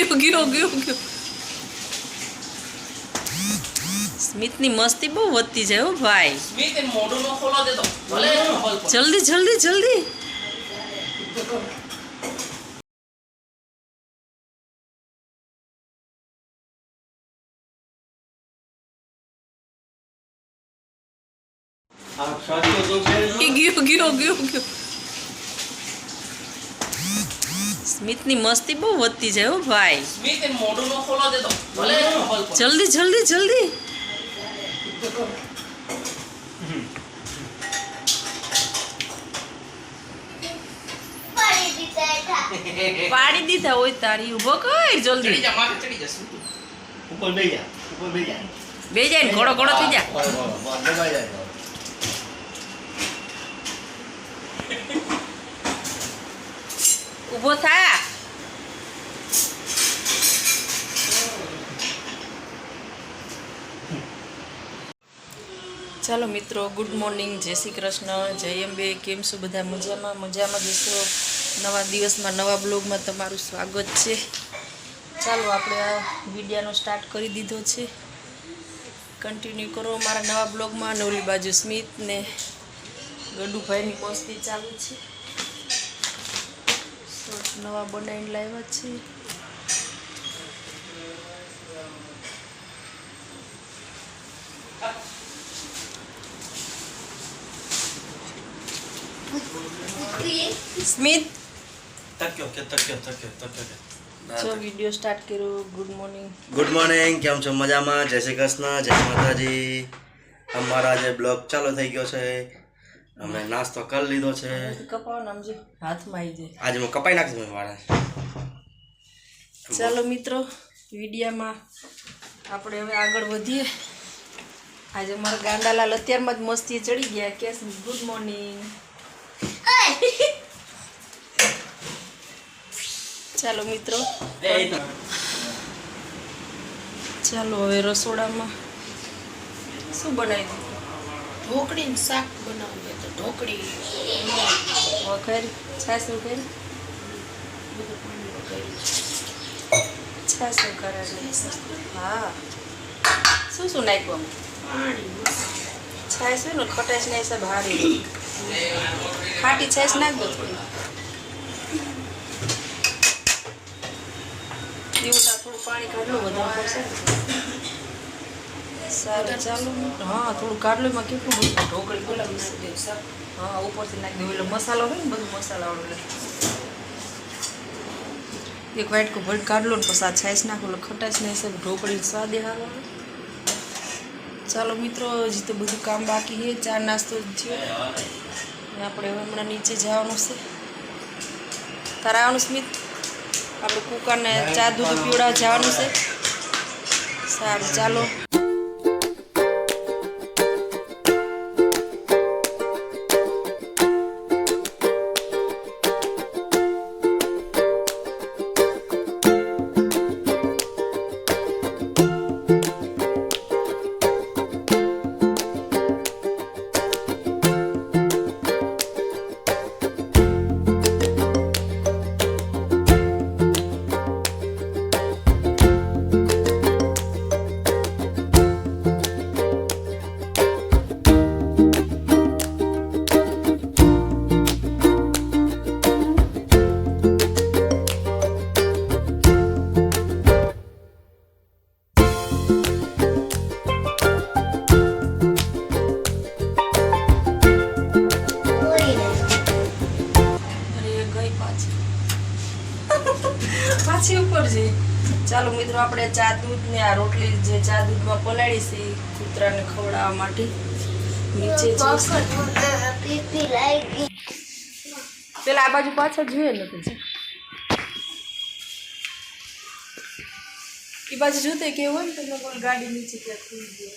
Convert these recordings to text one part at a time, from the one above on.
ગયો સ્મિતની મસ્તી બહુ વધતી જાય હો ભાઈ. સ્મિત એન મોઢું નો ખોલો દે તો ભલે એનો હોલ પર. જલ્દી ગયો સ્મિતની મસ્તી બહુ વધતી જાય હો ભાઈ. સ્મિત એન મોઢું નો ખોલો દે તો ભલે એનો હોલ પર. જલ્દી પાડી દીધા હોય તારી ઉભો કર જલ્દી. ચડી જા માથે ચડી જા સ્મિત. ઉપર બે જા બે જાય ને ઘોડો થઈ જા. ઉભો થા. ચાલો મિત્રો, ગુડ મોર્નિંગ, જય શ્રી કૃષ્ણ, જય અંબે. કેમ છો બધા? મજામાં જશો. નવા દિવસમાં નવા બ્લોગમાં તમારું સ્વાગત છે. ચાલો આપણે આ વિડીયોનો સ્ટાર્ટ કરી દીધો છે. કન્ટિન્યુ કરો મારા નવા બ્લોગમાં. ને ઓલી બાજુ સ્મિત ને ગડુભાઈની મસ્તી ચાલુ છે. શોર્ટ નવા બનાવીને લાવ્યા છે. સ્મિત જો વિડીયો સ્ટાર્ટ કર્યો. Good morning. કેમ છો? મજામાં? જય શ્રી કૃષ્ણ, જય માતાજી. અમારા જે બ્લોગ ચાલુ થઈ ગયો છે. અમે નાસ્તો કરી લીધો છે. કપાવવાનું આમ જો હાથમાં આવી જાય. આજે હું કપાઈ નાખીશ મારા. ચાલો મિત્રો, વિડીયામાં આપણે હવે આગળ વધીએ. આજે અમારા ગાંડાલાલ અત્યારમાં જ મસ્તી ચડી ગયા. કે ગુડ મોર્નિંગ. ચાલો મિત્રો, ચાલો હવે રસોડામાં શું બનાવી દીધું? ઢોકળીનું શાક બનાવવું હોય તો ઢોકળી વઘારી છાશ વઘારી બધું પાણી વગાડી છાશ વઘારી. હા, શું નાખ્યું? પાણી છાશ હોય ને ખટાશના હિસાબે હારી ખાટી છાશ નાખ દો થોડી. એવું થોડું પાણી કાઢલું વધારે પડશે. સારું ચાલો. હા, થોડું કાઢલું. એમાં કેટલું બધું ઢોકળી બોલાવી શકે. હા, ઉપરથી નાખી દઉં. એટલે મસાલો હોય ને બધું મસાલાવાળું. એટલે એક વાટકો ભરી કાઢલો ને પછી આ છાશ નાખો એટલે ખટાશના હિસાબે ઢોકળી સ્વાદે હારો. ચાલો મિત્રો, હજી તો બધું કામ બાકી છે. ચા નાસ્તો જ થયો ને આપણે હવે હમણાં નીચે જવાનું છે. તારે આવવાનું સ્મિત? આપણે કુકરને ચા દૂધ પીવડાવવા જવાનું છે. સારું ચાલો. પાછી ઉપર છે. ચાલો મિત્રો, આપણે ચા દૂધ ને આ રોટલી જે ચા દૂધમાં પલાળી છે કૂતરાને ખવડાવવા માટે નીચે પેલા આ બાજુ પાછળ જોઈએ ને પછી એ બાજુ જોતે કેવું હોય ને તમને કોઈ ગાડી નીચે ક્યાં ખુલી જાય.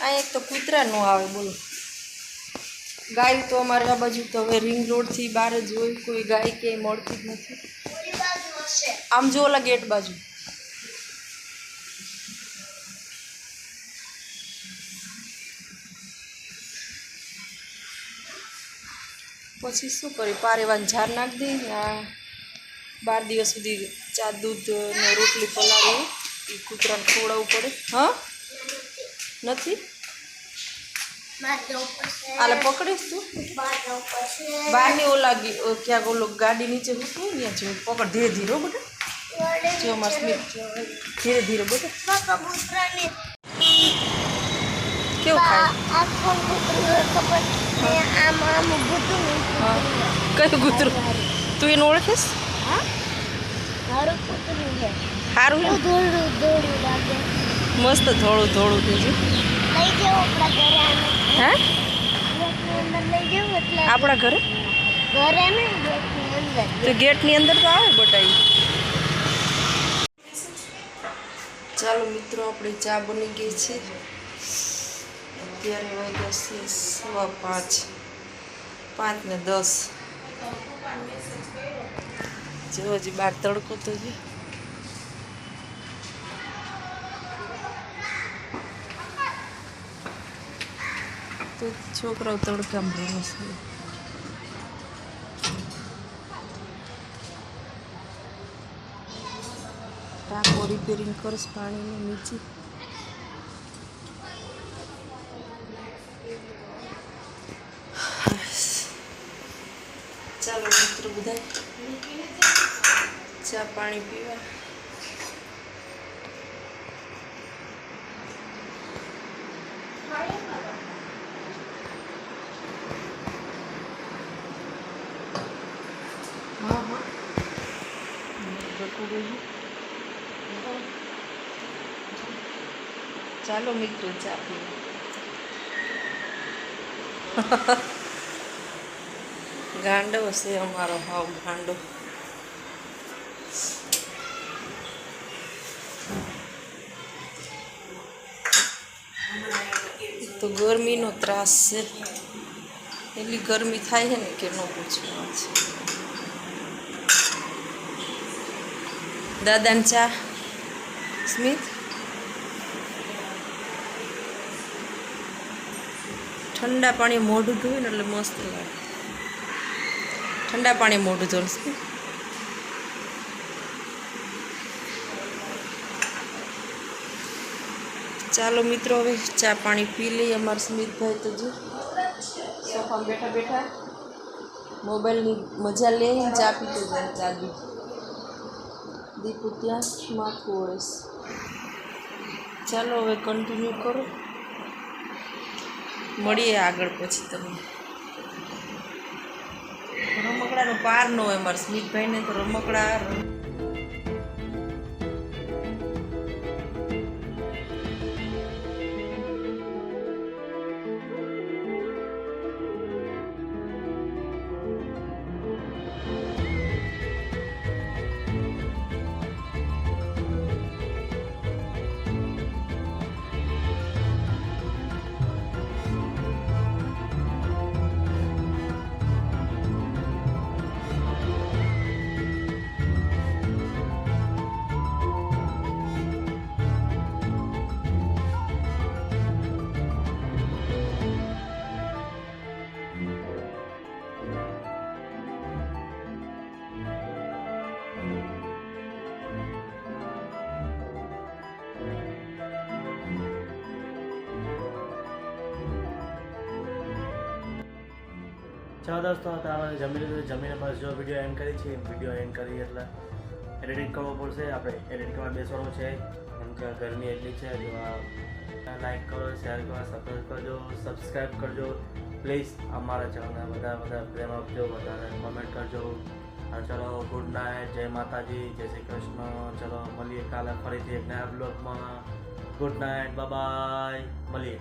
આ એક તો કૂતરા નો આવે બોલો. ગાય તો અમારે આ બાજુ તો હવે રિંગ રોડથી બહાર જ હોય. કોઈ ગાય ક્યાંય મળતી જ નથી. આમ જો ઓલા ગેટ બાજુ. પછી શું કરી પારેવાનું ઝાર નાખી દઈ. આ 12 દિવસ સુધી ચા દૂધ ને રોટલી પલાળવી એ કૂતરાને ખવડાવવું પડે. હા નથી આલે પકડીશ તું બહારની ઓલા ક્યાંક ઓલો ગાડી નીચે મૂકવું ત્યાં જો પકડ ધીરે ધીરે બેટા જો અમાર સ્મિત ધીરે ધીરે બેટા કેવું ખાય હા કયું કૂતરું તું એને ઓળખીશ સારું મસ્ત થોડું થોડું કીધું હે આપણા ઘરે તો ગેટની અંદર તો આવે બટાઈ. ચાલો મિત્રો આપણી ચા બની ગઈ છે. અત્યારે વાગ્યા છે 5:15 5:10 જો હજી બહાર તડકો તો છે. તો છોકરાઓ તડકામાં રમે છે. ટાંકો રિપેરિંગ કરશ પાણીની નીચે. ચાલો મિત્રો બધા ચા પાણી પીવા. હા હા ચાલો મિત્રો ચા પીવા. ગાંડો છે અમારો હાવ ગાંડો. તો ગરમીનો ત્રાસ છે એટલી ગરમી થાય છે ને કે ન પૂછવાનું છે. દાદાને ચા સ્મિત ઠંડા પાણી મોઢું ધોવે ને એટલે મસ્ત લાગે. ઠંડા પાણી મોઢું ધોવું. ચાલો મિત્રો હવે ચા પાણી પી લઈએ. અમારા સ્મિતભાઈ તો જો સોફામાં બેઠા બેઠા મોબાઈલની મજા લે ચા પીતો જાય. દાદી દીપુ ત્યાં માથું ઓળીશ. ચાલો હવે કન્ટિન્યુ કરો, મળીએ આગળ પછી. તમે રમકડાનો પાર ન હોય મારા સ્મિતભાઈને તો રમકડા. ચાલો દોસ્તો આપણે જમી લીધું. જમીને બસ જો વિડીયો એન્ડ કરી છે. વિડીયો એન્ડ કરી એટલે એડિટિંગ કરવો પડશે. આપણે એડિટ કરવા બેસવાનું છે કેમ કે ગરમી એટલી છે. જો આ લાઈક કરો, શેર કરો, સબસ્ક્રાઈબ કરજો પ્લીઝ. અમારા ચેનલને બધા પ્રેમ આપજો, વધારે કોમેન્ટ કરજો. ચલો ગુડ નાઇટ, જય માતાજી, જય શ્રી કૃષ્ણ. ચલો મળીએ કાલે ફરીથી એક નયા બ્લોગમાં. ગુડ નાઇટ, બાય બાય, મળીએ.